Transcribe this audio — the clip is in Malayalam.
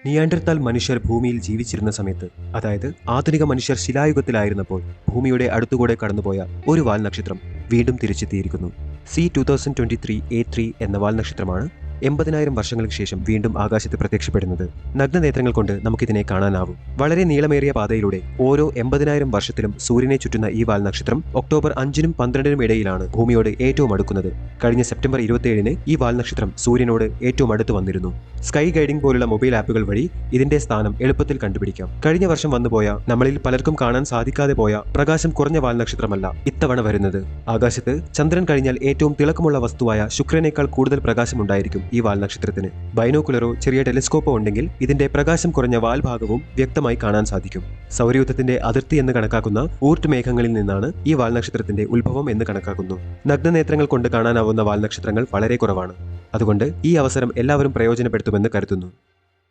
നിയാൻഡർതാൽ മനുഷ്യർ ഭൂമിയിൽ ജീവിച്ചിരുന്ന സമയത്ത്, അതായത് ആധുനിക മനുഷ്യർ ശിലായുഗത്തിലായിരുന്നപ്പോൾ ഭൂമിയുടെ അടുത്തുകൂടെ കടന്നുപോയ ഒരു വാൽനക്ഷത്രം വീണ്ടും തിരിച്ചെത്തിയിരിക്കുന്നു. C2023 A3 എന്ന വാൽനക്ഷത്രമാണ് 80,000 വർഷങ്ങൾക്ക് ശേഷം വീണ്ടും ആകാശത്ത് പ്രത്യക്ഷപ്പെടുന്നത്. നഗ്നനേത്രങ്ങൾ കൊണ്ട് നമുക്കിതിനെ കാണാനാവും. വളരെ നീളമേറിയ പാതയിലൂടെ ഓരോ 80,000 വർഷത്തിലും സൂര്യനെ ചുറ്റുന്ന ഈ വാൽനക്ഷത്രം ഒക്ടോബർ 5-നും 12-നും ഇടയിലാണ് ഭൂമിയോട് ഏറ്റവും അടുക്കുന്നത്. കഴിഞ്ഞ സെപ്റ്റംബർ 27-ന് ഈ വാൽനക്ഷത്രം സൂര്യനോട് ഏറ്റവും അടുത്ത് വന്നിരുന്നു. സ്കൈ ഗൈഡിംഗ് പോലുള്ള മൊബൈൽ ആപ്പുകൾ വഴി ഇതിന്റെ സ്ഥാനം എളുപ്പത്തിൽ കണ്ടുപിടിക്കാം. കഴിഞ്ഞ വർഷം വന്നുപോയ, നമ്മളിൽ പലർക്കും കാണാൻ സാധിക്കാതെ പോയ പ്രകാശം കുറഞ്ഞ വാൽനക്ഷത്രമല്ല ഇത്തവണ വരുന്നത്. ആകാശത്ത് ചന്ദ്രൻ കഴിഞ്ഞാൽ ഏറ്റവും തിളക്കമുള്ള വസ്തുവായ ശുക്രനേക്കാൾ കൂടുതൽ പ്രകാശമുണ്ടായിരിക്കും ഈ വാൽനക്ഷത്രത്തിന്. ബൈനോക്കുലറോ ചെറിയ ടെലിസ്കോപ്പോ ഉണ്ടെങ്കിൽ ഇതിന്റെ പ്രകാശം കുറഞ്ഞ വാൽഭാഗവും വ്യക്തമായി കാണാൻ സാധിക്കും. സൗരയൂഥത്തിന്റെ അതിർത്തി എന്ന് കണക്കാക്കുന്ന ഊർട്ട് മേഘങ്ങളിൽ നിന്നാണ് ഈ വാൽനക്ഷത്രത്തിന്റെ ഉത്ഭവം എന്ന് കണക്കാക്കുന്നു. നഗ്നനേത്രങ്ങൾ കൊണ്ട് കാണാനാവുന്ന വാൽനക്ഷത്രങ്ങൾ വളരെ കുറവാണ്. അതുകൊണ്ട് ഈ അവസരം എല്ലാവരും പ്രയോജനപ്പെടുത്തുമെന്ന് കരുതുന്നു.